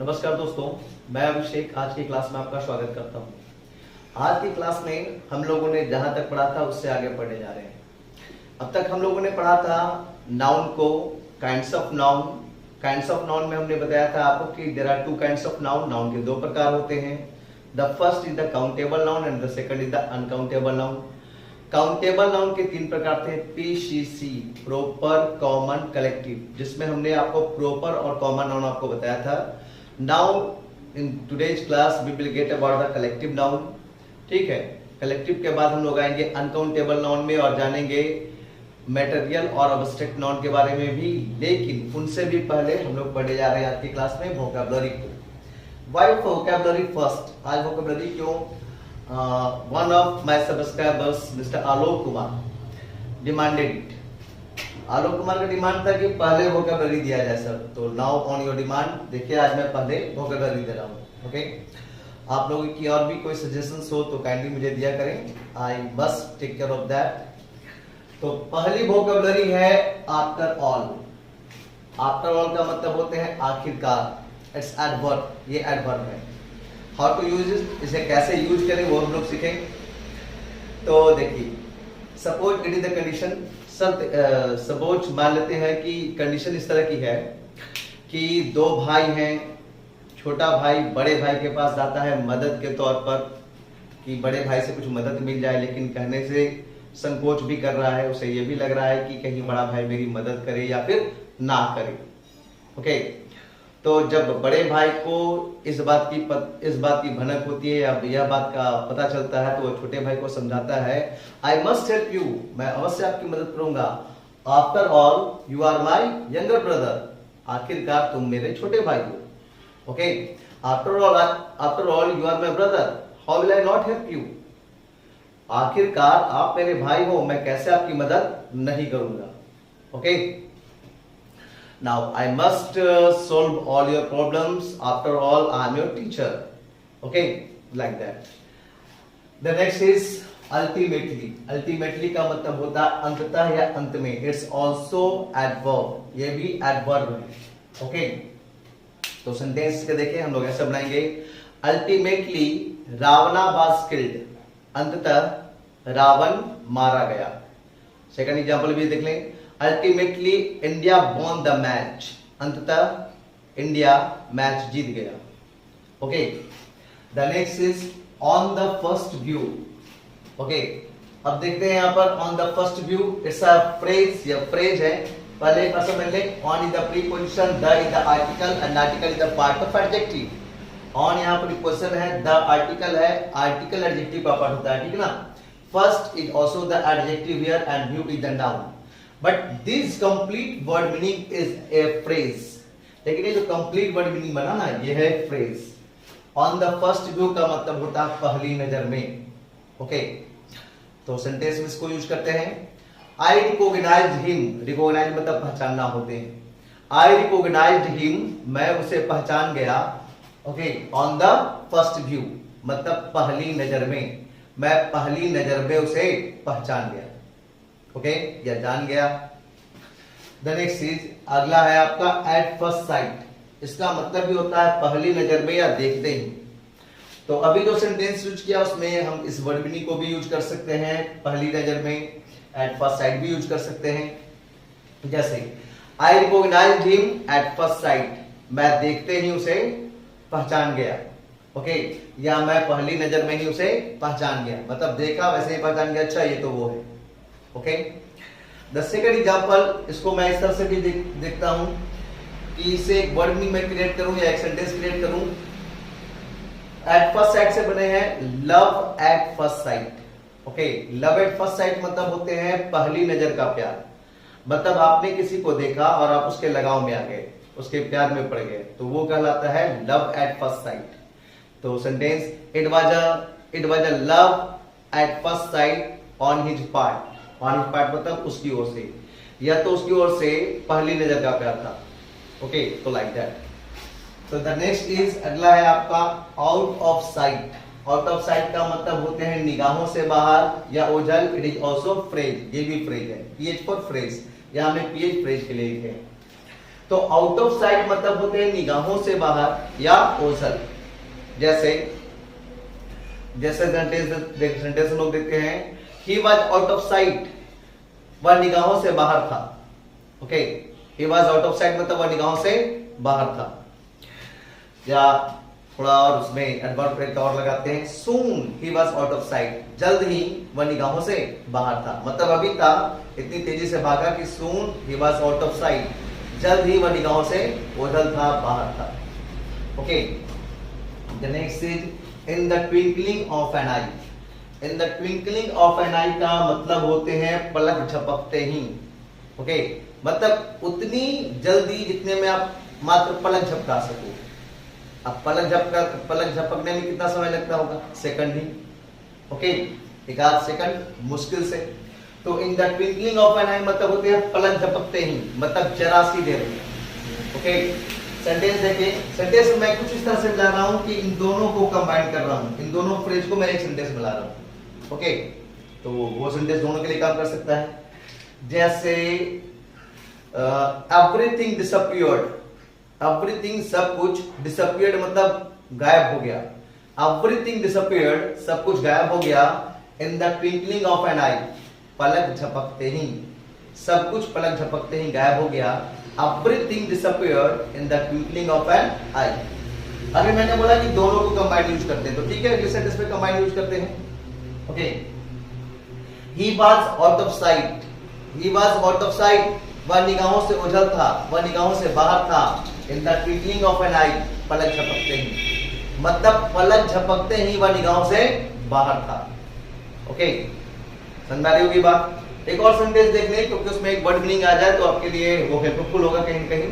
नमस्कार दोस्तों, मैं अभिषेक आज की क्लास में आपका स्वागत करता हूं। आज की क्लास में हम लोगों ने जहां तक पढ़ा था उससे आगे पढ़ने जा रहे हैं। अब तक हम लोगों ने पढ़ा था नाउन को, kinds of noun. Kinds of noun में हमने बताया था आपको कि there are two kinds of noun. Noun के दो प्रकार होते हैं। The first is the countable noun and the second is the uncountable noun. Countable noun के तीन प्रकार थे, पीसीसी, प्रॉपर, कॉमन, कलेक्टिव, जिसमें हमने आपको प्रॉपर और कॉमन नाउन आपको बताया था। Now in today's class we will get about the collective noun। ठीक है, कलेक्टिव के बाद हम लोग आएंगे अनकाउंटेबल नाउन में और जानेंगे मटेरियल और अब्स्ट्रैक्ट नाउन के बारे में भी, लेकिन उनसे भी पहले हम लोग पढ़े जा रहे हैं आज की क्लास में वोकैबुलरी को। Why vocabulary first? आज वोकैबुलरी क्यों? One of my subscribers Mr. Alok Kumar demanded it। Alok Kumar का डिमांड था कि पहले वोकैबुलरी दिया जाए सर, तो नाउ ऑन योर डिमांड देखिए आज मैं पहले वोकैबुलरी दे रहा हूँ। ओके, आप लोगों की और भी कोई सजेशंस हो तो काइंडली मुझे दिया करें, I must take care of that. तो पहली वोकैबुलरी है आफ्टर ऑल। आफ्टर ऑल का मतलब होते हैं आखिरकार, इट्स एडवर्ब, ये एडवर्ब है। हाउ टू यूज इट, इसे कैसे यूज करें वो हम लोग सीखेंगे। तो देखिए, suppose it is the condition, suppose मान लेते हैं कि कंडीशन इस तरह की है कि दो भाई हैं, छोटा भाई बड़े भाई के पास जाता है मदद के तौर पर कि बड़े भाई से कुछ मदद मिल जाए, लेकिन कहने से संकोच भी कर रहा है, उसे ये भी लग रहा है कि कहीं बड़ा भाई मेरी मदद करे या फिर ना करे। ओके, तो जब बड़े भाई को इस बात की भनक होती है या यह बात का पता चलता है, तो वो छोटे भाई को समझाता है, आई मस्ट हेल्प यू, मैं अवश्य आपकी मदद करूंगा। After all you are my younger brother, आखिरकार तुम मेरे छोटे भाई हो। Okay, after all you are my brother, how will I not help you, आखिरकार आप मेरे भाई हो, मैं कैसे आपकी मदद नहीं करूंगा। Okay, now I must solve all your problems, after all I am your teacher। okay, like that। the next is ultimately। ultimately का मतलब होता है अंततः या अंत में, it's also adverb, ये भी adverb है। okay, तो सेंटेंस के देखें हम लोग ऐसे बनाएंगे, ultimately रावणा was killed, अंततः रावण मारा गया। सेकंड एग्जांपल भी देख लें, ultimately India won the match, अंततः इंडिया मैच जीत गया। Okay, the next is on the first view. Okay, अब देखते हैं यहाँ पर on the first view, it's a phrase, यह फ्रेज है। पहले एक समझ लें, on is the preposition, the is the article and article is the part of adjective. On यहाँ पर प्रीपोजिशन है, द आर्टिकल है, आर्टिकल एडजेक्टिव का पार्ट होता है, ठीक है ना। First is also the adjective here and view is the noun, but this complete word meaning is a phrase. लेकिन ये जो कंप्लीट वर्ड मीनिंग बना ना, ये है phrase. On the first view का मतलब होता है पहली नजर में। ओके, तो सेंटेंस में इसको यूज करते हैं, आई रिकॉग्नाइज्ड हिम, रिकॉग्नाइज मतलब पहचानना होते हैं। आई रिकॉग्नाइज्ड हिम, मैं उसे पहचान गया। Okay, on the first view मतलब पहली नजर में, मैं पहली नजर में उसे पहचान गया। ओके, या जान गया। द नेक्स्ट इज, अगला है आपका एट फर्स्ट साइट, इसका मतलब भी होता है पहली नजर में या देखते ही। तो अभी जो सेंटेंस यूज किया उसमें हम इस वर्ड मीनिंग को भी यूज कर सकते हैं, पहली नजर में, एट फर्स्ट साइट भी यूज कर सकते हैं। जैसे I recognized him at first sight, मैं देखते ही उसे पहचान गया। ओके, या मैं पहली नजर में ही उसे पहचान गया, मतलब देखा वैसे ही पहचान गया, अच्छा ये तो वो है। ओके, द सेकंड एग्जांपल, इसको मैं इस तरह से भी देखता हूं कि इसे एक वर्ड मीनिंग में क्रिएट करूं या एक सेंटेंस क्रिएट करूं। एट फर्स्ट साइट से बने हैं love at first site. Okay, love at first site मतलब होते हैं पहली नजर का प्यार, मतलब आपने किसी को देखा और आप उसके लगाव में आ गए, उसके प्यार में पड़ गए, तो वो कहलाता है लव एट फर्स्ट साइट। तो sentence, it was a love at first site on his part. On his part मतलब उसकी ओर से, या तो उसकी ओर से पहली नजर का प्यार था। ओके, तो लाइक दैट। तो द नेक्स्ट इज, अगला है आपका out of site. Out of site का मतलब होते हैं निगाहों से बाहर या ओझल। इट इज ऑल्सो फ्रेज, ये भी फ्रेज है, पीएच फॉर फ्रेज, यहाँ में पीएच फ्रेज के लिए लिखे। तो आउट ऑफ साइट मतलब होते हैं निगाहों से बाहर या ओझल। जैसे सेंटेंस लोग देखते हैं, ही वॉज आउट ऑफ साइट, वह निगाहों से बाहर था। Okay, he was out of site मतलब वह निगाहों से बाहर था। या थोड़ा और उसमें एडवर्ब एक और लगाते हैं, soon he was out of sight, जल्द ही वह निगाहों से बाहर था, मतलब अभी था, इतनी तेजी से भागा कि soon he was out of sight, जल्द ही वह निगाहों से ओझल था, बाहर था। Okay, the next is in the twinkling of an eye. In the twinkling of an eye का मतलब होते हैं पलक झपकते ही। ओके, मतलब उतनी जल्दी जितने में आप मात्र पलक झपका सको। अब पलक झपकने में कितना समय लगता होगा? सेकंड ही। ओके, एक आध सेकंड मुश्किल से। तो in the twinkling of an eye मतलब होते हैं पलक झपकते ही, मतलब जरा सी देर में। ओके, सेंटेंस देखिए, सेंटेंस मैं कुछ इस तरह से मिला रहा हूं कि इन दोनों को कंबाइन कर रहा हूं, इन दोनों फ्रेज को मैं एक सेंटेंस मिला रहा हूं। ओके, तो वो सेंटेंस दोनों के लिए काम कर सकता है। जैसे एवरीथिंग डिसअपियर्ड, एवरीथिंग सब कुछ, डिसअपियर्ड मतलब गायब हो गया। एवरीथिंग डिसअपियर्ड सब कुछ गायब हो गया। In the twinkling of an eye पलक झपकते ही, सब कुछ पलक झपकते ही गायब हो गया। Everything disappeared in the twinkling of an eye. अभी मैंने बोला कि दोनों को कंबाइन यूज करते हैं, तो ठीक है, किस सेंटेंस में कंबाइन यूज करते हैं? Okay, he was out of site, he was out of site, वह निगाहों से ओझल था, वह निगाहों से बाहर था। In the twinkling of an eye पलक झपकते ही, मतलब पलक झपकते ही वह निगाहों से बाहर था। ओके, समझ आ रही होगी बात। एक और सेंटेंस देख लें, क्योंकि उसमें एक वर्ड मीनिंग आ जाए तो आपके लिए वो हेल्पफुल होगा कहीं कहीं।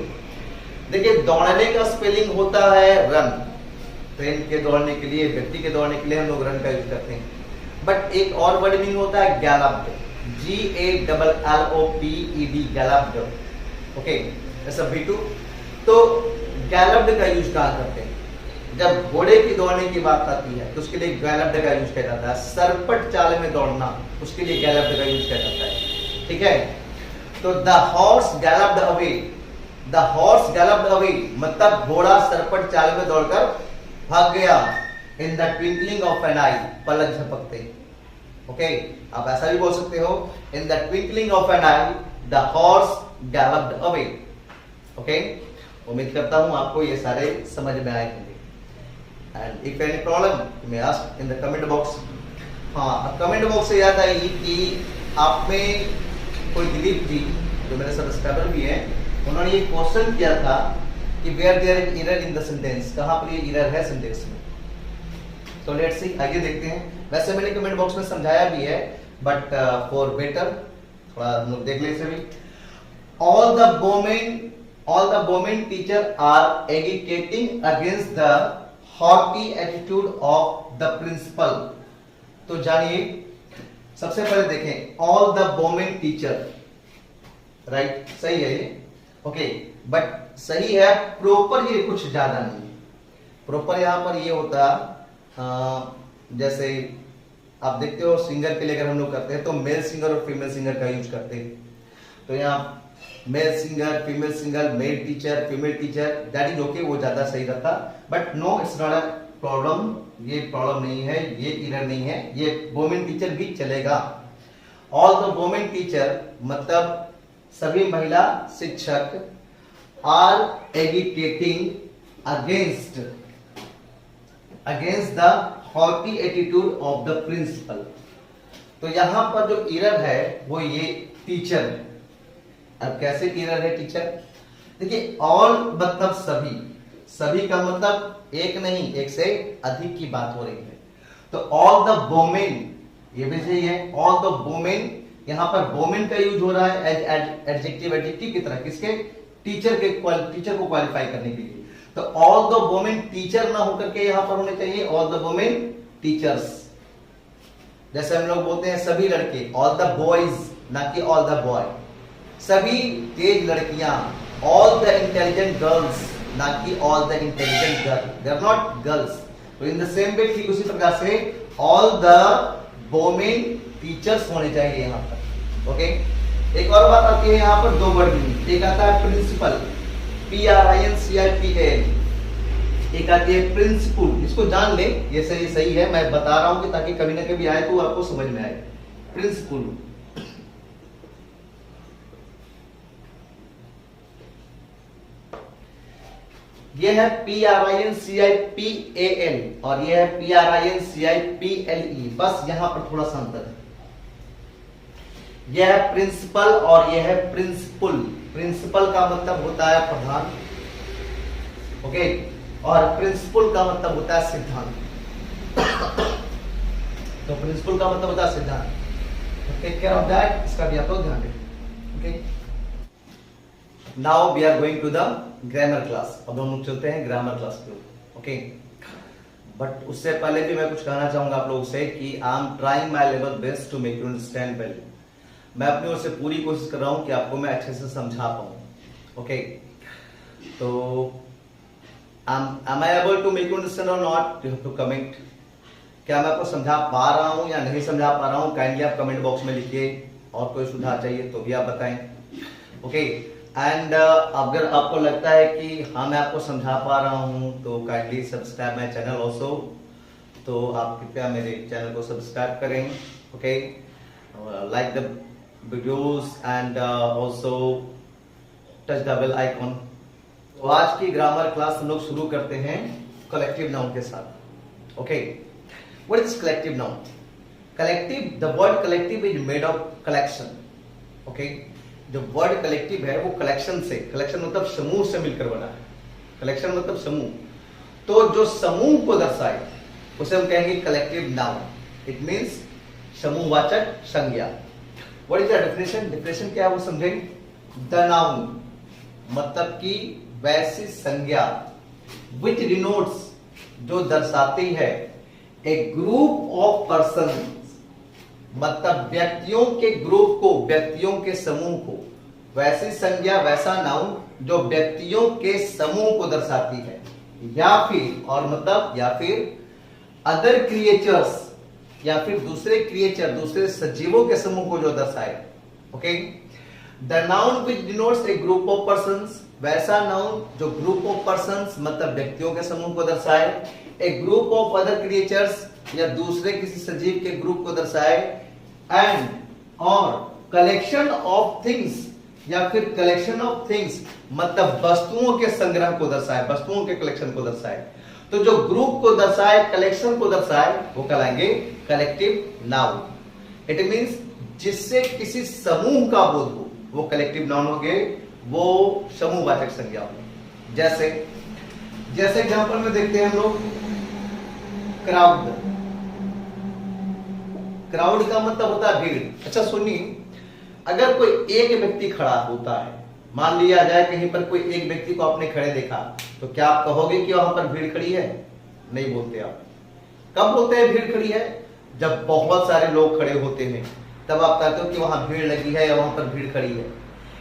देखिए, दौड़ने का स्पेलिंग होता है रन। ट्रेन के दौड़ने के लिए, व्यक्ति के दौड़ने के लिए हम लोग रन का यूज करते हैं। बट एक और वर्ड मीनिंग होता है गैलप्ड, GALLOPED, गैलप्ड। ओके, ऐसा B2। तो गैलप्ड का यूज कहां करते हैं? जब घोड़े की दौड़ने की बात आती है तो उसके लिए गैलप्ड का यूज किया जाता है। सरपट चाल में दौड़ना, उसके लिए गैलप्ड का यूज किया जाता है। ठीक है, तो the horse galloped away, the horse galloped away मतलब घोड़ा सरपट चाल में दौड़कर भाग गया। In the twinkling of an eye पलक झपकते। ओके, आप ऐसा भी बोल सकते हो, in the twinkling of an eye the horse galloped away. Okay, उम्मीद करता हूं आपको ये सारे समझ में आए होंगे। And if any problem you may ask in the comment box. हाँ, कमेंट बॉक्स से याद आई कि आप में कोई दिलीप जी जो मेरे सब्सक्राइबर भी हैं, उन्होंने ये क्वेश्चन किया था कि where there is error in the sentence, कहां पर ये एरर है सेंटेंस में। तो लेट्स सी, आइए देखते हैं। वैसे मैंने कमेंट बॉक्स में समझाया भी है, बट फॉर बेटर थोड़ा हम लोग देख लें इसे भी। All the women teacher are agitating against the haughty attitude of the principal। तो जानिए, सबसे पहले देखें all the women teacher, right, सही है ये। ओके, बट सही है, प्रॉपर ये कुछ ज्यादा नहीं है। प्रॉपर यहां पर ये होता, जैसे आप देखते हो सिंगर के लिए अगर हम लोग करते हैं तो मेल सिंगर और फीमेल सिंगर का यूज करते हैं। तो यहाँ male singer, female singer, male teacher, female teacher, that is okay, वो ज्यादा सही रहता। But no, it's not a problem, ये प्रॉब्लम नहीं है, ये एरर नहीं है, ये वुमेन टीचर भी चलेगा। ऑल द वुमेन टीचर मतलब सभी महिला शिक्षक are agitating against the haughty attitude of the principal. तो यहां पर जो एरर है वो ये टीचर है। अब कैसे एरर है टीचर? देखिए, ऑल मतलब सभी, सभी का मतलब एक नहीं, एक से अधिक की बात हो रही है। तो ऑल द वुमेन, ये भी सही है, ऑल द वुमेन, यहां पर वुमेन का यूज हो रहा है एज एडजेक्टिव की तरह, किसके? टीचर को क्वालिफाई करने के लिए। तो ऑल द वुमेन टीचर ना होकर के यहां पर होने चाहिए ऑल द वुमेन टीचर्स। जैसे हम लोग बोलते हैं सभी लड़के, ऑल द बॉयज, ना कि ऑल द बॉय। सभी तेज लड़कियां, ऑल द इंटेलिजेंट गर्ल्स, ना कि all the intelligent girl, they are not girls. तो इन द सेम वे, ठीक उसी प्रकार से ऑल द वुमेन टीचर्स होने चाहिए यहां पर। ओके, एक और बात आती है यहां पर, दो वर्ड मीनिंग। एक आता है प्रिंसिपल, PRINCIPAL, एक आती है प्रिंसिपल। इसको जान ले, ये सही है, मैं बता रहा हूं कि ताकि कभी ना कभी आए तो आपको समझ में आए। प्रिंसिपल, ये है PRINCIPAL और ये है PRINCIPLE, बस यहां पर थोड़ा सा अंतर है। यह है प्रिंसिपल और यह है प्रिंसिपल। प्रिंसिपल का मतलब होता है प्रधान, ओके, और प्रिंसिपल का मतलब होता है सिद्धांत। तो प्रिंसिपल का मतलब होता है सिद्धांत। टेक केयर ऑफ दैट, इसका भी आप लोग ध्यान रखें, okay. Now we are going to the grammar class. अब हम लोग चलते हैं ग्रामर क्लास पे, ओके। बट उससे पहले भी मैं कुछ कहना चाहूंगा आप लोगों से कि I am trying my level best to make you understand well. मैं अपनी ओर से पूरी कोशिश कर रहा हूं कि आपको मैं अच्छे से समझा पाऊं, ओके। तो am I able to make you understand or not? You have to comment. क्या मैं आपको समझा पा रहा हूं या नहीं समझा पा रहा हूं? काइंडली आप कमेंट बॉक्स में लिखिए, और कोई सुधार चाहिए तो भी आप बताएं, ओके। एंड अगर आपको लगता है कि हाँ मैं आपको समझा पा रहा हूं तो kindly subscribe my channel also. तो आप कृपया मेरे चैनल को सब्सक्राइब करें, okay, like the videos and also touch the bell icon. तो आज की ग्रामर क्लास हम लोग शुरू करते हैं कलेक्टिव नाउन के साथ, okay. What is collective noun? Collective, the word collective is made of collection, okay. जो वर्ड कलेक्टिव है वो कलेक्शन से, कलेक्शन मतलब समूह से मिलकर बना है। कलेक्शन मतलब समूह, तो जो समूह को दर्शाए उसे हम कहेंगे कलेक्टिव नाउन। इट मींस समूहवाचक संज्ञा। What is the definition? Definition क्या है वो समझेंगे। द नाउन मतलब कि वैसी संज्ञा विच डिनोट्स जो दर्शाती है ए ग्रुप ऑफ पर्सन, मतलब व्यक्तियों के ग्रुप को, व्यक्तियों के समूह को। वैसी संज्ञा, वैसा नाउन जो व्यक्तियों के समूह को दर्शाती है, या फिर, और मतलब या फिर अदर क्रिएचर्स, या फिर दूसरे क्रिएचर, दूसरे सजीवों के समूह को जो दर्शाए, okay. The noun which denotes A group of persons, वैसा नाउन जो ग्रुप ऑफ पर्संस मतलब व्यक्तियों के समूह को दर्शाए, ए ग्रुप ऑफ अदर क्रिएचर्स या दूसरे किसी सजीव के ग्रुप को दर्शाए, एंड और कलेक्शन ऑफ थिंग्स या फिर कलेक्शन ऑफ थिंग्स मतलब वस्तुओं के संग्रह को दर्शाए, वस्तुओं के कलेक्शन को दर्शाए। तो जो ग्रुप को दर्शाए, कलेक्शन को दर्शाए, वो कहलाएंगे कलेक्टिव नाउन। इट मींस जिससे किसी समूह का बोध हो वो कलेक्टिव नाउन हो गए, वो समूहवाचक संज्ञा हो। जैसे एग्जांपल में देखते हैं हम लोग क्राउड। क्राउड का मतलब होता है भीड़। अच्छा सुनिए, अगर कोई एक व्यक्ति खड़ा होता है, मान लिया जाए कहीं पर कोई एक व्यक्ति को आपने खड़े देखा, तो क्या आप कहोगे कि वहां पर भीड़ खड़ी है? नहीं बोलते आप। कब बोलते हैं भीड़ खड़ी है? जब बहुत सारे लोग खड़े होते हैं तब आप कहते हो कि वहां भीड़ लगी है या वहां पर भीड़ खड़ी है।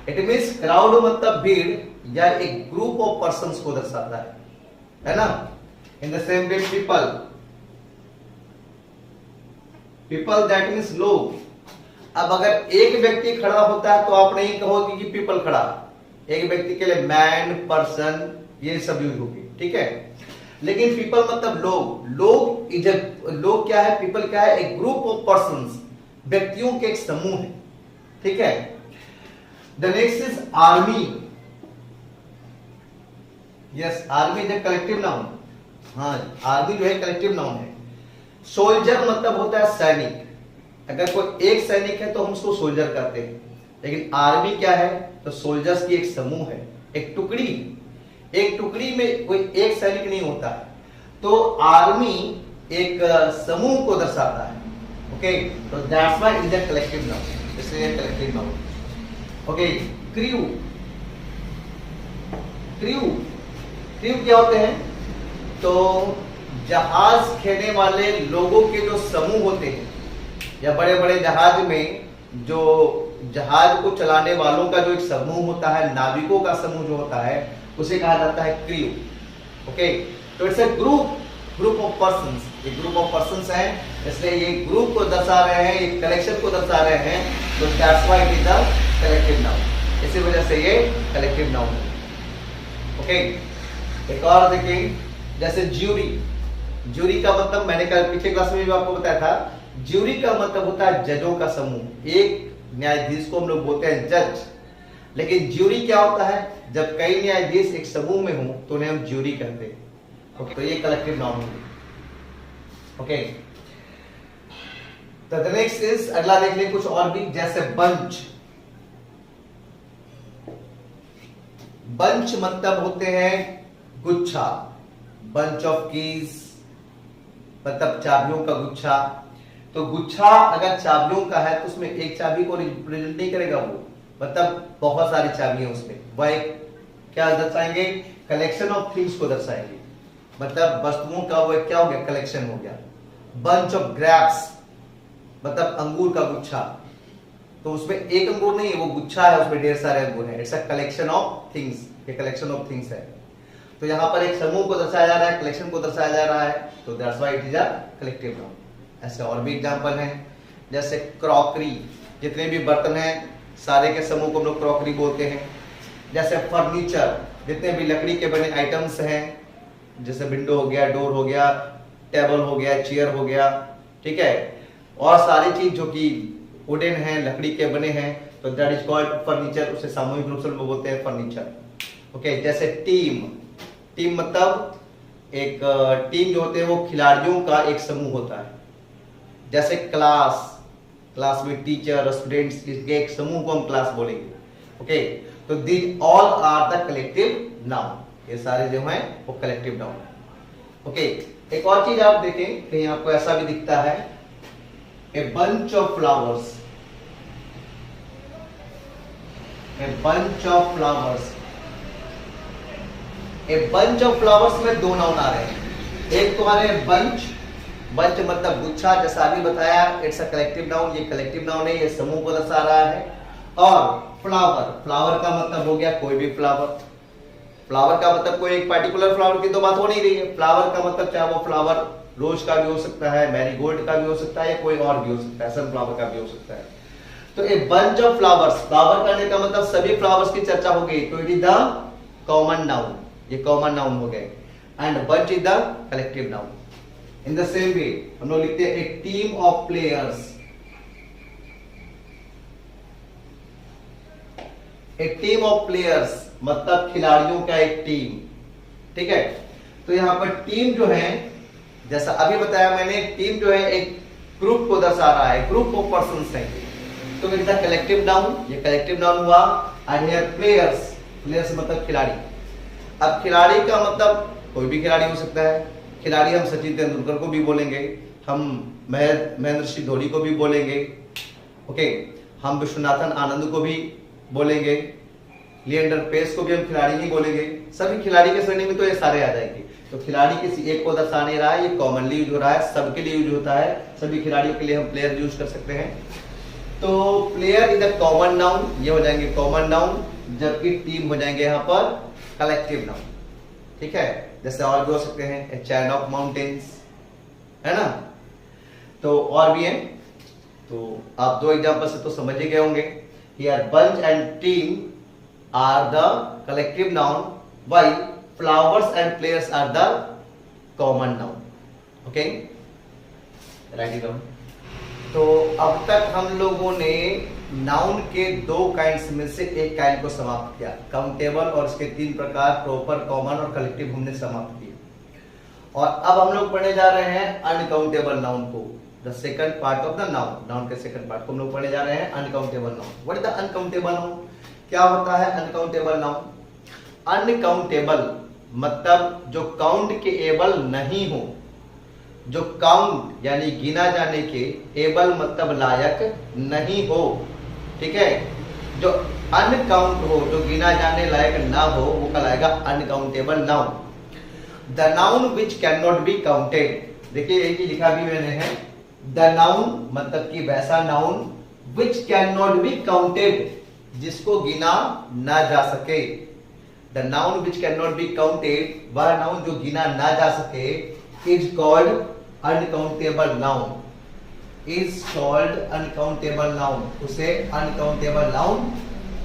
इट मींस क्राउड मतलब भीड़ या एक ग्रुप ऑफ पर्संस को दर्शाता है ना। In the same way people that means लोग। अब अगर एक व्यक्ति खड़ा होता है तो आप नहीं कहोगे कि पीपल खड़ा। एक व्यक्ति के लिए मैन, पर्सन, ये सब यूज होगी, ठीक है। लेकिन पीपल मतलब लोग। लोग क्या है? पीपल क्या है? एक ग्रुप ऑफ पर्संस, व्यक्तियों के एक समूह है, ठीक है। The next is army. Yes, army is a collective noun. हाँ, आर्मी जो है कलेक्टिव नाउन है। सोल्जर मतलब होता है सैनिक। अगर कोई एक सैनिक है तो हम उसको सोल्जर कहते हैं, लेकिन आर्मी क्या है? तो सोल्जर्स की एक समूह है, एक टुकड़ी। एक टुकड़ी में कोई एक सैनिक नहीं होता है, तो आर्मी एक समूह को दर्शाता है, ओके। तो that's why it is a collective noun, इसलिए कलेक्टिव नाउन, ओके। क्रू क्या होते हैं? तो जहाज खेने वाले लोगों के जो समूह होते हैं, या बड़े बड़े जहाज में जो जहाज को चलाने वालों का जो एक समूह होता है, नाविकों का समूह जो होता है, उसे कहा जाता है क्रू, ओके। तो it's a group of persons. ये ग्रुप ऑफ पर्संस है, इसलिए ये ग्रुप को दर्शा रहे हैं, ये कलेक्शन को दर्शा रहे हैं, तो that's why it is the collective noun. इसी वजह से ये कलेक्टिव नाउन है। ओके, एक और देखिए, जैसे ज्यूरी। ज्यूरी का मतलब मैंने कल पिछले क्लास में भी आपको बताया था, ज्यूरी का मतलब होता है जजों का समूह। एक न्यायाधीश को हम लोग बोलते हैं जज, लेकिन ज्यूरी क्या होता है, जब कई न्यायाधीश एक समूह में हो तो उन्हें हम ज्यूरी कहते हैं। ओके, तो ये कलेक्टिव नाउन है। ओके, तो द नेक्स्ट इज, अगला देख लें कुछ और भी, जैसे बंच। बंच मतलब होते हैं गुच्छा, बंच ऑफ कीज मतलब चाबियों का गुच्छा। तो गुच्छा अगर चाबियों का है तो उसमें एक चाबी को रिप्रेजेंट नहीं करेगा, वो मतलब बहुत सारी चाबियां उसमें, वह एक क्या दर्शाएंगे, कलेक्शन ऑफ थिंग्स को दर्शाएंगे, मतलब वस्तुओं का वो क्या हो गया, कलेक्शन हो गया। बंच ऑफ ग्रेप्स मतलब अंगूर का गुच्छा, तो उसमें एक अंगूर नहीं है, वो गुच्छा है, उसमें ढेर सारे अंगूर हैं। It's a collection of things, ये कलेक्शन ऑफ थिंग्स है। तो यहाँ पर एक समूह को दर्शाया जा रहा है, कलेक्शन को दर्शाया जा रहा है, तो that's why it is a collective noun. ऐसे और भी एग्जांपल हैं, जैसे क्रॉकरी, जितने भी बर्तन हैं सारे के समूह को हम लोग क्रॉकरी बोलते हैं। जैसे फर्नीचर, जितने भी लकड़ी के बने आइटम्स हैं, जैसे विंडो हो गया, डोर हो गया, टेबल हो गया, चेयर हो गया, ठीक है, और सारी चीज जो कि वुडन है, लकड़ी के बने हैं, तो दैट इज कॉल्ड फर्नीचर, उसे सामूहिक रूप से हम लोग बोलते हैं फर्नीचर। ओके, जैसे टीम। टीम मतलब एक टीम जो होते हैं वो खिलाड़ियों का एक समूह होता है। जैसे क्लास, क्लास में टीचर, स्टूडेंट्स, इसके एक समूह को हम क्लास बोलेंगे। ओके, तो these all are the collective noun, ये सारे जो हैं वो कलेक्टिव नाउन। ओके, एक और चीज आप देखें, कहीं आपको ऐसा भी दिखता है, a bunch of flowers. A bunch of flowers, a bunch of flowers में दो नाउन आ रहे हैं। एक तो आ रहे हैं बंच, बंच मतलब गुच्छा, जैसा अभी बताया, इट्स अ कलेक्टिव नाउन, ये कलेक्टिव नाउन है, ये समूह को दर्शा रहा है। और फ्लावर, फ्लावर का मतलब हो गया कोई भी फ्लावर। फ्लावर का मतलब कोई एक पर्टिकुलर फ्लावर की तो बात हो नहीं रही है, फ्लावर का मतलब चाहे वो फ्लावर रोज का भी हो सकता है, मैरीगोल्ड का भी हो सकता है, या कोई और भी हो सकता है, सनफ्लावर का भी हो सकता है। तो a bunch of flowers, flower करने का मतलब सभी फ्लावर्स की चर्चा हो गई, तो it is the common noun, ये कॉमन नाउन हो गए, and bunch is the collective noun. In the same way हम लोग लिखते हैं एक टीम ऑफ प्लेयर्स। एक टीम ऑफ प्लेयर्स मतलब खिलाड़ियों का एक टीम, ठीक है। तो यहां पर टीम जो है, जैसा अभी बताया मैंने, टीम जो है एक ग्रुप को दर्शा रहा है, ग्रुप ऑफ पर्संस है, तो it is the collective noun, ये कलेक्टिव नाउन हुआ। एंड हियर प्लेयर्स, प्लेयर्स मतलब खिलाड़ी। अब खिलाड़ी का मतलब कोई भी खिलाड़ी हो सकता है, खिलाड़ी हम सचिन तेंदुलकर को भी बोलेंगे, हम महेंद्र सिंह धोनी को भी बोलेंगे, ओके, हम विश्वनाथन आनंद को भी बोलेंगे, लिएंडर पेस को भी हम खिलाड़ी नहीं बोलेंगे, सभी खिलाड़ी के श्रेणी में तो ये सारे आ जाएंगे। तो खिलाड़ी किसी एक को दर्शा नहीं रहा है, ये कॉमनली यूज हो रहा है, सबके लिए यूज होता है, सभी खिलाड़ियों के लिए हम प्लेयर यूज कर सकते हैं। तो player is the common noun, ये हो जाएंगे कॉमन नाउन, जबकि टीम हो जाएंगे यहाँ पर कलेक्टिव नाउन, ठीक है। जैसे और भी हो सकते हैं, ए चैन ऑफ माउंटेन्स, है ना, तो और भी है। तो आप दो एग्जांपल से तो समझ ही गए होंगे। Here bunch and team are the collective noun, while flowers and players are the common noun. Okay, write it down. तो अब तक हम लोगों ने नाउन के दो काइंड्स में से एक काइंड को समाप्त किया, काउंटेबल और इसके तीन प्रकार, प्रॉपर, कॉमन और कलेक्टिव हमने समाप्त किया। और अब हम लोग पढ़ने जा रहे हैं अनकाउंटेबल नाउन को, the second part of the noun, noun के सेकंड पार्ट को हम लोग पढ़ने जा रहे हैं uncountable noun. What is the uncountable noun, क्या होता है अनकाउंटेबल नाउन? अनकाउंटेबल मतलब जो काउंट के एबल नहीं हो, जो काउंट यानी गिना जाने के, एबल मतलब लायक नहीं हो, ठीक है। जो अनकाउंट हो, जो गिना जाने लायक ना हो, वो कहलाएगा uncountable noun. The noun which can not be counted, देखिए एक ही लिखा भी मैंने है, द नाउन मतलब कि वैसा noun, which can not be counted, जिसको गिना ना जा सके। The noun which can not be counted, वह नाउन जो गिना ना जा सके, is called uncountable noun, is called uncountable noun, उसे अनकाउंटेबल नाउन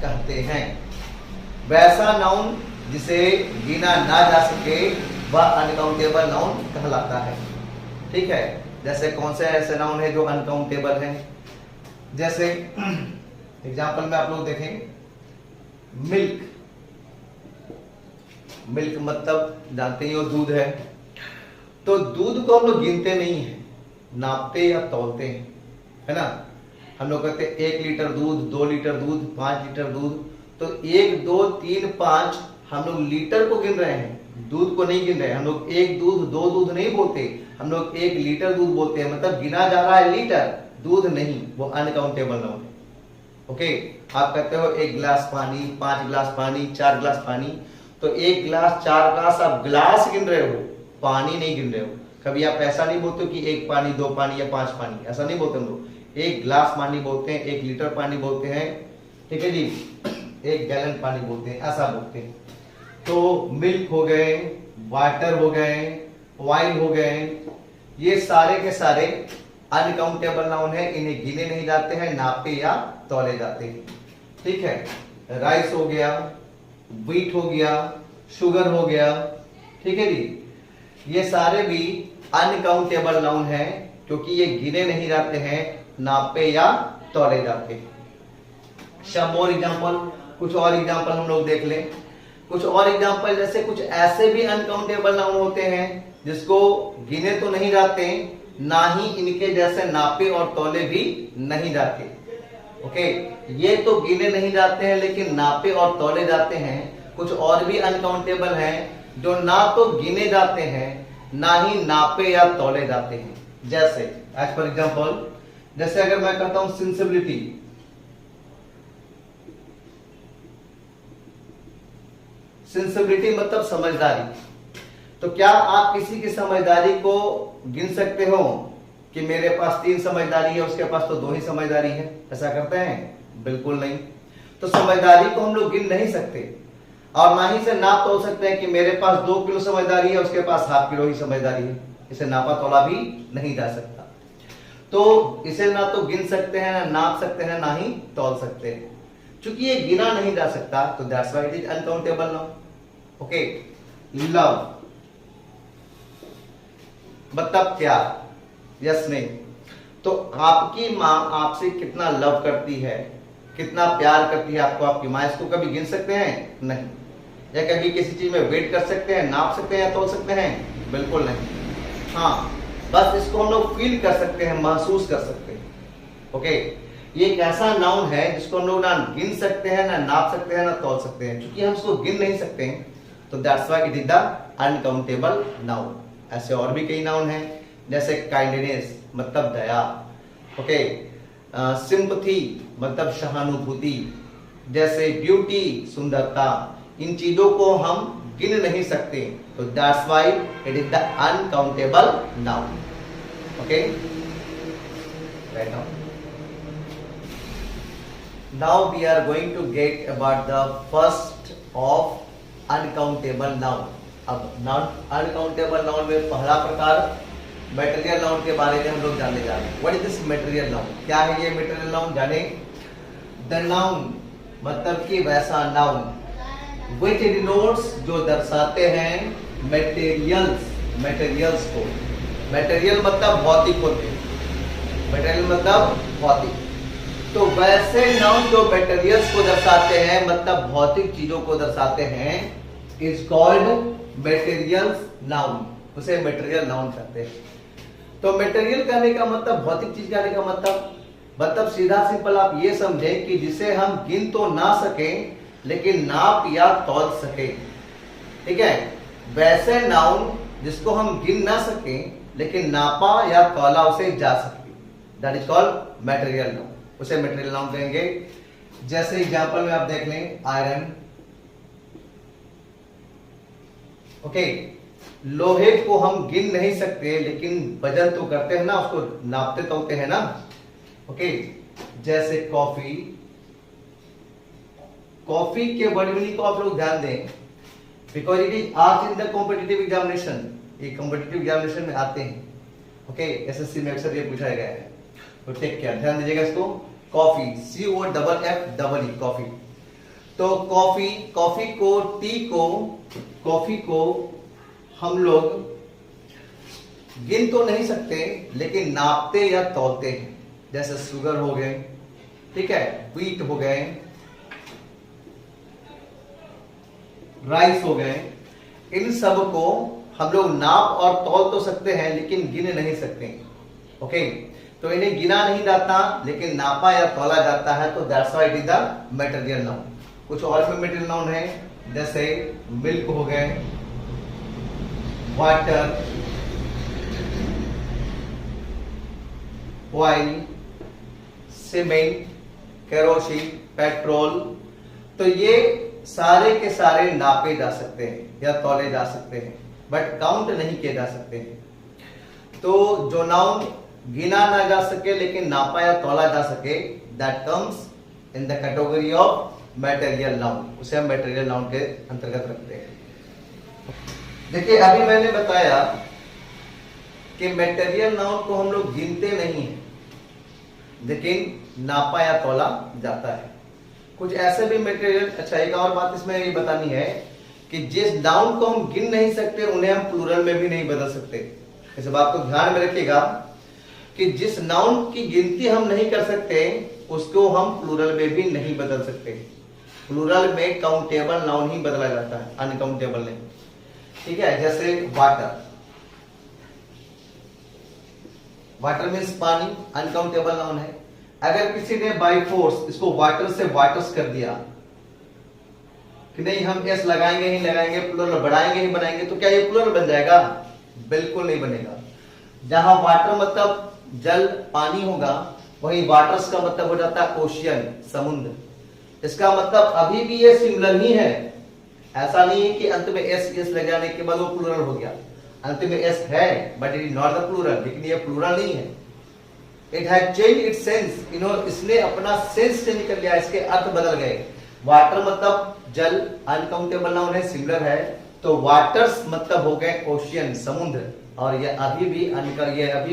कहते हैं। वैसा नाउन जिसे गिना ना जा सके वह अनकाउंटेबल नाउन कहलाता है। ठीक है, जैसे कौन से ऐसे नाउन है जो अनकाउंटेबल हैं, जैसे एग्जांपल में आप लोग देखें, मिल्क। मिल्क मतलब जानते ही हो दूध है। तो दूध को हम लोग गिनते नहीं है, नापते या तौलते हैं, है ना। हम लोग कहते हैं 1 लीटर दूध, 2 लीटर दूध, 5 लीटर दूध। तो 1 2 3 5 हम लोग लीटर को गिन रहे हैं, दूध को नहीं गिन रहे हैं। हम लोग 1 दूध 2 दूध नहीं बोलते, हम लोग 1 लीटर दूध बोलते हैं, मतलब गिना जा रहा है लीटर, दूध नहीं, वो अनकाउंटेबल नाउन है। ओके, आप कहते हो 1 गिलास पानी, 5 गिलास पानी, 4 गिलास पानी। तो 1 गिलास 4 गिलास आप गिलास गिन रहे हो, पानी नहीं गिन रहे हो। कभी आप ऐसा नहीं बोलते हो कि 1 पानी, 2 पानी या 5 पानी, ऐसा नहीं बोलते हम लोग। 1 गिलास पानी बोलते हैं, 1 लीटर पानी बोलते हैं, ठीक है जी, 1 गैलन पानी बोलते हैं, ऐसा बोलते हैं। तो मिल्क हो गए, वाटर हो गए, वाइन हो गए, ये सारे के सारे अनकाउंटेबल नाउन है, इन्हें गिने नहीं जाते हैं, नापे या तौले जाते हैं। ठीक है, राइस हो गया, व्हीट हो गया, शुगर हो गया, ठीक है जी, ये सारे भी अनकाउंटेबल नाउन है क्योंकि ये गिने नहीं जाते हैं, नापे या तौले जाते हैं। सम मोर एग्जांपल, कुछ और एग्जांपल हम लोग देख लें। कुछ और एग्जांपल, जैसे कुछ ऐसे भी अनकाउंटेबल नाउन होते हैं जिसको गिने तो नहीं जाते, ना ही इनके जैसे नापे और तौले भी नहीं जाते। ओके, ये तो गिने नहीं जाते हैं लेकिन नापे और तौले जाते हैं। कुछ और भी अनकाउंटेबल हैं जो ना तो गिने जाते हैं ना ही नापे या तौले जाते हैं। जैसे एज फॉर एग्जांपल, जैसे अगर मैं कहता हूं सेंसिबिलिटी, सेंसिबिलिटी मतलब समझदारी। तो क्या आप किसी की समझदारी को गिन सकते हो कि मेरे पास 3 समझदारी है, उसके पास तो 2 ही समझदारी है? ऐसा करते हैं? बिल्कुल नहीं। तो समझदारी को हम लोग गिन नहीं सकते और ना ही से नाप तोल सकते हैं कि मेरे पास 2 किलो समझदारी है, उसके पास ½ किलो ही समझदारी है। इसे नापा तोला भी नहीं जा सकता। तो इसे ना तो गिन सकते हैं, ना नाप सकते हैं, ना ही तोल सकते हैं। चूंकि ये गिना नहीं जा सकता तो that's why it is uncountable noun. Okay, love मतलब प्यार, यस नहीं। तो आपकी माँ आपसे कितना लव करती है, कितना प्यार करती है आपको आपकी माँ, इसको कभी गिन सकते हैं? नहीं। या कभी किसी चीज में वेट कर सकते हैं, नाप सकते हैं या तोल सकते हैं? बिल्कुल नहीं। हाँ, बस इसको हम लोग फील कर सकते हैं, महसूस कर सकते हैं। ओके, ये एक ऐसा नाउन है जिसको हम लोग ना गिन सकते हैं, ना नाप सकते हैं, ना तोल सकते हैं। क्योंकि हम इसको गिन नहीं सकते हैं तो that's why it is the uncountable noun. ऐसे और भी कई नाउन हैं, जैसे काइंडनेस मतलब दया, ओके, सिंपथी मतलब सहानुभूति, जैसे ब्यूटी सुंदरता। इन चीजों को हम गिन नहीं सकते तो that's why it is the uncountable noun. Okay, right now now we are going to get about the first of uncountable noun। अब अनकाउंटेबल नाउन में पहला प्रकार मटेरियल नाउन के बारे में हम लोग जानने जा रहे हैं। What is this material noun? क्या है ये मटेरियल नाउन? जाने। द नाउन मतलब कि वैसा नाउन व्हिच डिनोट्स जो दर्शाते हैं मटेरियल्स, मटेरियल्स को। मटेरियल मतलब भौतिक होते हैं, मटेरियल मतलब भौतिक। तो वैसे नाउन जो मटेरियल्स को दर्शाते हैं मतलब भौतिक चीजों को दर्शाते हैं इज कॉल्ड मटेरियल्स नाउन, उसे मटेरियल नाउन कहते हैं। तो मटेरियल कहने का मतलब भौतिक चीज कहने का मतलब सीधा सिंपल आप ये समझे कि जिसे हम गिन तो ना सके लेकिन नाप या तौल सके। ठीक है, वैसे नाउन जिसको हम गिन ना सके लेकिन नापा या तौला उसे जा सके, that is called material noun, उसे मटेरियल नाउन कहेंगे। जैसे एग्जांपल में आप देख लें, आयरन। ओके, लोहे को हम गिन नहीं सकते लेकिन वजन तो करते हैं ना, उसको नापते तोलते हैं ना। ओके, जैसे कॉफी। कॉफी के वर्ड मीनिंग को आप लोग ध्यान दें because it is asked in the competitive examination, ये कॉम्पिटिटिव एग्जामिनेशन में आते हैं। ओके, एसएससी में अक्सर ये पूछा गया है, तो टेक केयर, ध्यान दीजिएगा इसको। Coffee, COFFEE, coffee. तो कॉफी कॉफी को हम लोग गिन तो नहीं सकते लेकिन नापते या तौलते हैं। जैसे शुगर हो गए, ठीक है, व्हीट हो गए, राइस हो गए, इन सब को हम लोग नाप और तौल तो सकते हैं लेकिन गिन नहीं सकते। ओके, तो इन्हें गिना नहीं जाता लेकिन नापा या तौला जाता है, तो that's why it is the material noun. कुछ और भी मटेरियल नाउन है, जैसे मिल्क हो गए, water, oil, cement, kerosene, petrol. तो ये सारे के सारे नापे जा सकते हैं या तौले जा सकते हैं, बट काउंट नहीं किए जा सकते हैं। तो जो नाउन गिना ना जा सके लेकिन नापा या तौला जा सके, that comes in the category of material noun, उसे हम मटेरियल नाउन के अंतर्गत रखते हैं। देखिए, अभी मैंने बताया कि मटेरियल नाउन को हम लोग गिनते नहीं हैं लेकिन नापा या तौला जाता है। कुछ ऐसे भी मटेरियल, अच्छा एक और बात इसमें ये बतानी है कि जिस नाउन को हम गिन नहीं सकते उन्हें हम प्लूरल में भी नहीं बदल सकते। इस बात को ध्यान में रखिएगा कि जिस नाउन की गिनती हम नहीं कर सकते उसको हम प्लूरल में भी नहीं बदल सकते। प्लूरल में काउंटेबल नाउन ही बदला जाता है, अनकाउंटेबल नहीं। ठीक है, जैसे वाटर, वाटर मीन्स पानी, अनकाउंटेबल नाउन है। अगर किसी ने बाय फोर्स इसको वाटर से वाटर्स कर दिया कि नहीं हम एस लगाएंगे ही लगाएंगे, प्लूरल बढ़ाएंगे ही बनाएंगे, तो क्या ये प्लूरल बन जाएगा? बिल्कुल नहीं बनेगा। जहां वाटर मतलब जल, पानी होगा, वहीं वाटर्स का मतलब हो जाता है ओशियन, समुद्र। इसका मतलब अभी भी ये सिमिलर ही है। ऐसा नहीं है कि अंत में एस लग जाने के बाद वो प्लूरल हो गया। अंत में एस है but it is not the plural, लेकिन ये प्लूरल नहीं है। It has change its sense, इसने अपना सेंस चेंज कर लिया, इसके अर्थ बदल गए। वाटर मतलब जल, अनकाउंटेबल नाउन है, सिमिलर है, तो वाटर्स मतलब हो गए ओशियन, समुद्र, और ये अभी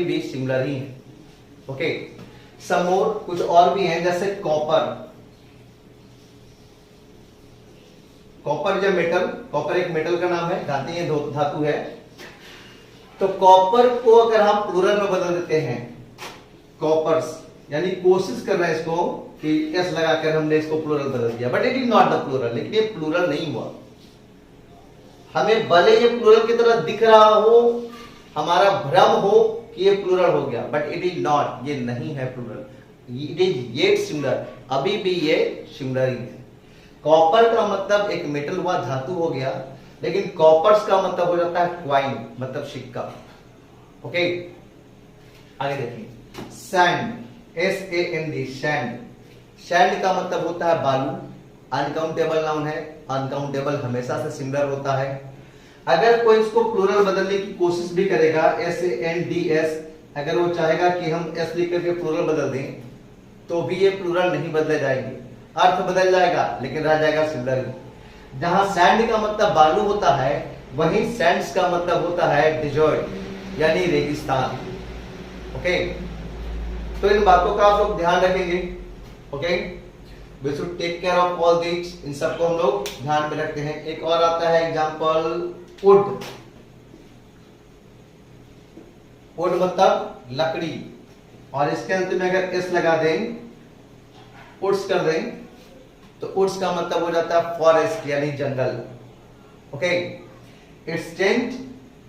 भी सिमिलर ही है। ओके, सम मोर, कुछ और भी हैं, जैसे कॉपर। कॉपर जो मेटल, कॉपर एक मेटल का नाम है, जानते हैं धातु है। तो कॉपर को अगर हम प्लूरल में बदल देते हैं, कॉपर्स, यानी कोशिश कर रहे हैं इसको कि एस लगाकर हमने इसको प्लूरल बदल दिया, but it is not the plural, लेकिन ये प्लूरल नहीं हुआ। हमें भले ये प्लूरल की तरह दिख रहा हो, हमारा भ्रम हो कि ये प्लूरल हो गया, बट इट इज नॉट, ये नहीं है plural, it is yet similar, अभी भी ये सिमिलर ही है। कॉपर का मतलब एक मेटल हुआ, धातु हो गया, लेकिन कॉपर्स का मतलब हो जाता है क्वाइन, मतलब सिक्का। ओके, आगे देखिए, सैंड, SAND, सैंड। सैंड का मतलब होता है बालू, अनकाउंटेबल नाउन है, अनकाउंटेबल हमेशा से सिमिलर होता है। अगर कोई इसको प्लूरल बदलने की कोशिश भी करेगा, SANDS, अगर वो चाहेगा कि हम S लिख करके प्लूरल बदल दें, तो भी ये प्लूरल नहीं बदले जाएंगे, अर्थ बदल जाएगा लेकिन रह जाएगा सिमिलर ही। जहां सैंड का मतलब बालू होता है, वहीं सैंड्स का मतलब होता है डिजर्ट, यानी रेगिस्तान। ओके, तो इन बातों का आप लोग ध्यान रखेंगे। Okay, we should take care of all this, इन सबको हम लोग ध्यान में रखते हैं। एक और आता है एग्जांपल, वुड। वुड मतलब लकड़ी, और इसके अंत में अगर एस लगा दें, वुड्स कर दें, तो वुड्स का मतलब हो जाता है फॉरेस्ट, यानी जंगल। Okay, it's change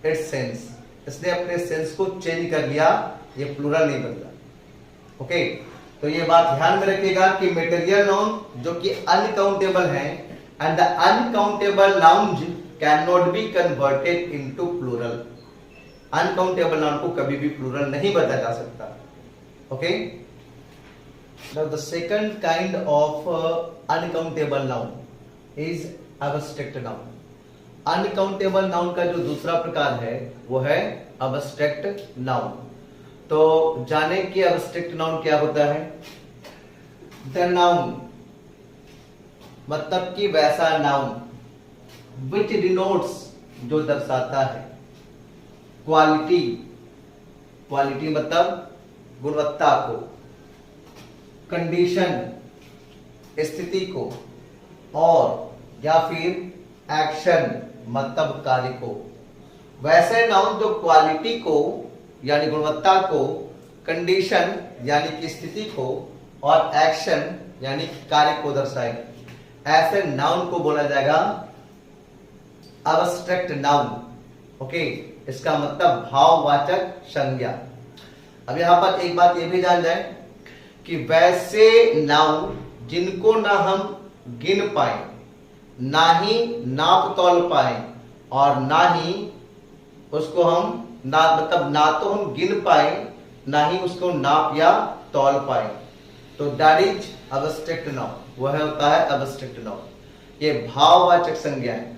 its sense, इसने अपने सेंस को चेंज कर लिया, ये प्लूरल नहीं बनता। ओके, तो ये बात ध्यान में रखिएगा कि मटेरियल नाउन जो कि अनकाउंटेबल है, and the uncountable noun can not be converted into plural. Uncountable noun को कभी भी प्लूरल नहीं बदला जा सकता। Okay, now the second kind of uncountable noun is abstract noun. Uncountable noun का जो दूसरा प्रकार है वो है abstract noun। तो जाने कि abstract noun क्या होता है। The noun मतलब कि वैसा noun which denotes, जो दर्शाता है, क्वालिटी, क्वालिटी मतलब गुणवत्ता को, कंडीशन स्थिति को, और या फिर एक्शन मतलब कार्य को। वैसे नाउन जो क्वालिटी को यानी गुणवत्ता को, कंडीशन यानी कि स्थिति को, और एक्शन यानी कार्य को दर्शाए, ऐसे नाउन को बोला जाएगा अब्स्ट्रैक्ट नाउन। ओके, इसका मतलब भाववाचक संज्ञा। अब यहां पर एक बात ये भी जान जाए कि वैसे नाउन जिनको ना हम गिन पाए, ना ही नाप तौल पाए, और ना ही उसको हम मतलब ना तो हम गिन पाए, ना ही उसको नाप या तौल पाए, तो दैट इज अब्स्ट्रैक्ट नाउन। वह होता है अब्स्ट्रैक्ट नाउन। ये भाववाचक संज्ञा है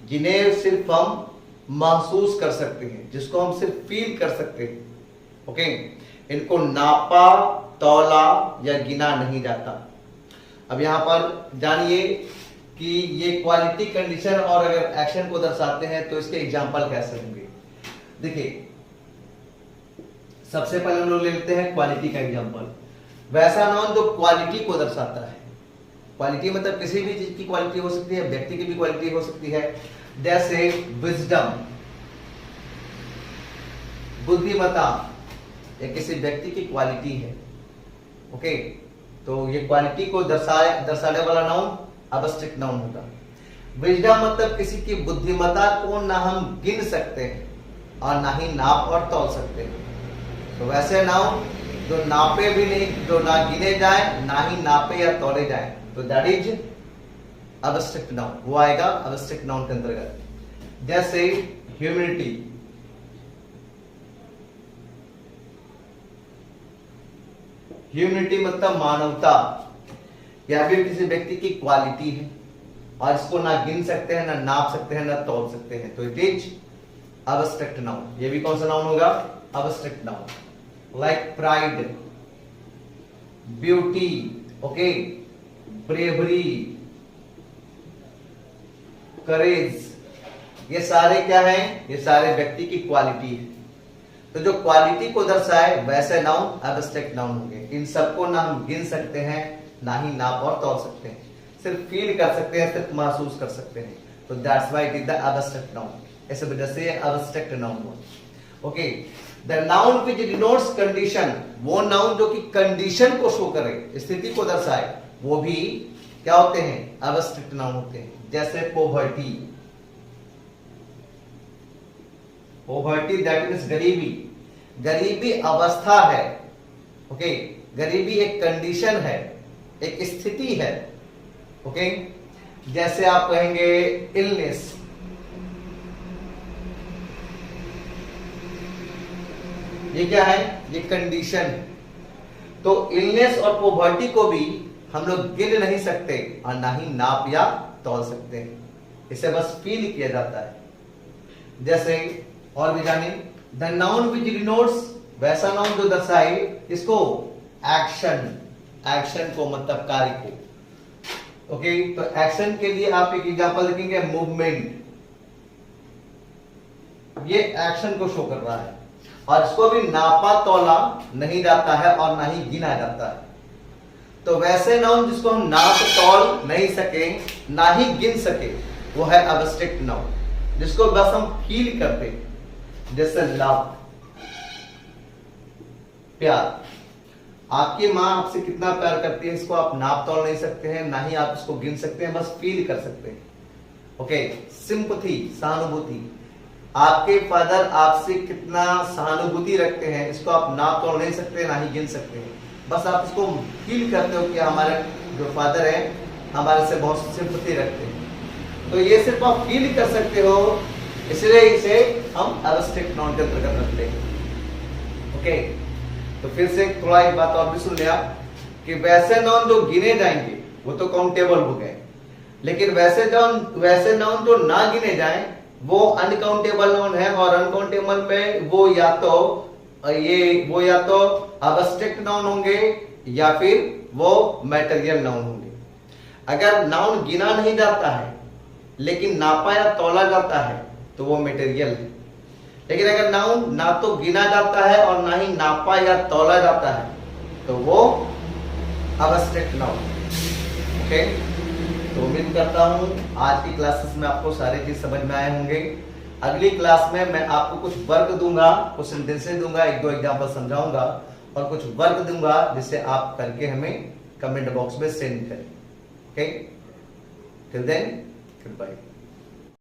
जिन्हें सिर्फ हम महसूस कर सकते हैं, जिसको हम सिर्फ फील कर सकते हैं। ओके, इनको नापा तौला या गिना नहीं जाता। अब यहां पर जानिए कि ये क्वालिटी, कंडीशन और अगर एक्शन को दर्शाते हैं तो इसके एग्जाम्पल कैसे होंगे। देखिए, सबसे पहले हम लोग ले लेते हैं क्वालिटी का एग्जाम्पल। वैसा नाउन जो क्वालिटी को दर्शाता है। क्वालिटी मतलब किसी भी चीज की क्वालिटी हो सकती है, व्यक्ति की भी क्वालिटी हो सकती है। जैसे विजडम, बुद्धिमत्ता, ये किसी व्यक्ति की क्वालिटी है। ओके, तो ये क्वालिटी को दर्शाने वाला नाउन अब्स्ट्रैक्ट नाउन होगा। विजडम मतलब किसी की बुद्धिमत्ता को ना हम गिन सकते हैं और ना ही नाप और तौल सकते हैं। तो वैसे नाउन जो नापे भी नहीं, जो ना गिने जाए, ना ही नापे या तौले जाए, तो दैट इज अब्स्ट्रैक्ट नाउन। वो आएगा अब्स्ट्रैक्ट नाउन के अंतर्गत। जैसे ह्यूमैनिटी, ह्यूमैनिटी मतलब मानवता, यह भी किसी व्यक्ति की क्वालिटी है और इसको ना गिन सकते हैं, ना नाप सकते हैं, ना तौल सकते हैं, तो इट इज अब्स्ट्रैक्ट नाउन। ये भी कौन सा नाउन होगा? Abstract noun. Like pride, beauty, okay, bravery, courage, ये सारे क्या हैं? ये सारे व्यक्ति की क्वालिटी है। तो जो क्वालिटी को दर्शाए वैसे नाउन अब्स्ट्रैक्ट नाउन होंगे। इन सबको ना हम गिन सकते हैं, ना ही नाप और तौल सकते हैं, सिर्फ फील कर सकते हैं, सिर्फ महसूस कर सकते हैं। तो that's why it is the abstract noun. इस वजह से अब्स्ट्रैक्ट नाउन हुआ। Okay, the noun which denotes condition, वो नाउन जो कि कंडीशन को शो करे, स्थिति को दर्शाए, वो भी क्या होते हैं? अब्स्ट्रैक्ट नाउन होते हैं। जैसे पोवर्टी, पोवर्टी दैट मीन्स गरीबी। गरीबी अवस्था है। ओके, गरीबी एक कंडीशन है, एक स्थिति है। ओके, जैसे आप कहेंगे इलनेस, ये क्या है? ये कंडीशन है। तो इलनेस और पोवर्टी को भी हम लोग गिन नहीं सकते और ना ही नाप या तौल सकते हैं, इसे बस फील किया जाता है। जैसे और भी जाने, द नाउन विच डिनोट्स, वैसा नाउन जो दर्शाए इसको एक्शन, एक्शन को मतलब कार्य को। ओके, तो एक्शन के लिए आप एक एग्जांपल देखेंगे, मूवमेंट, ये एक्शन को शो कर रहा है और इसको भी नापा तौला नहीं जाता है और ना ही गिना जाता है। तो वैसे नाउन जिसको हम नाप तौल नहीं सके, ना ही गिन सके, वो है अब्स्ट्रैक्ट नाउन, जिसको बस हम फील करते हैं। जैसे लव, प्यार। आपकी माँ आपसे कितना प्यार करती है, इसको आप नाप तौल नहीं सकते हैं, ना ही आप इसको गिन सकते हैं, बस फील कर सकते हैं। ओके, सिंपैथी, सहानुभूति। आपके फादर आपसे कितना सहानुभूति रखते हैं, इसको आप नाप तोड़ नहीं सकते, ना ही गिन सकते हैं, बस आप इसको फील करते हो कि हमारे जो फादर है हमारे से बहुत सिंपैथी रखते हैं। तो ये सिर्फ आप फील कर सकते हो, इसलिए इसे हम अब्स्ट्रैक्ट नाउन के अंतर्गत रखते हैं। ओके, तो फिर से थोड़ा एक बात और भी सुन लिया कि वैसे नाउन जो गिने जाएंगे वो तो काउंटेबल हो गए, लेकिन वैसे नाउन जो ना गिने जाएं वो अनकाउंटेबल नाउन है, और अनकाउंटेबल में वो या तो अब्स्ट्रैक्ट नाउन होंगे या फिर वो मैटेरियल नाउन होंगे। अगर नाउन गिना नहीं जाता है लेकिन नापा या तौला जाता है तो वो मटेरियल है। लेकिन अगर नाउन ना तो गिना जाता है और ना ही नापा या तौला जाता है तो वो अब्स्ट्रैक्ट नाउन। ओके, तो उम्मीद करता हूँ आज की क्लासेस में आपको सारी चीज समझ में आए होंगे। अगली क्लास में मैं आपको कुछ वर्क दूंगा, कुछ सेंटेंसेस दूंगा, एक दो एग्जांपल समझाऊंगा और कुछ वर्क दूंगा जिससे आप करके हमें कमेंट बॉक्स में सेंड करें। Okay, till then good bye.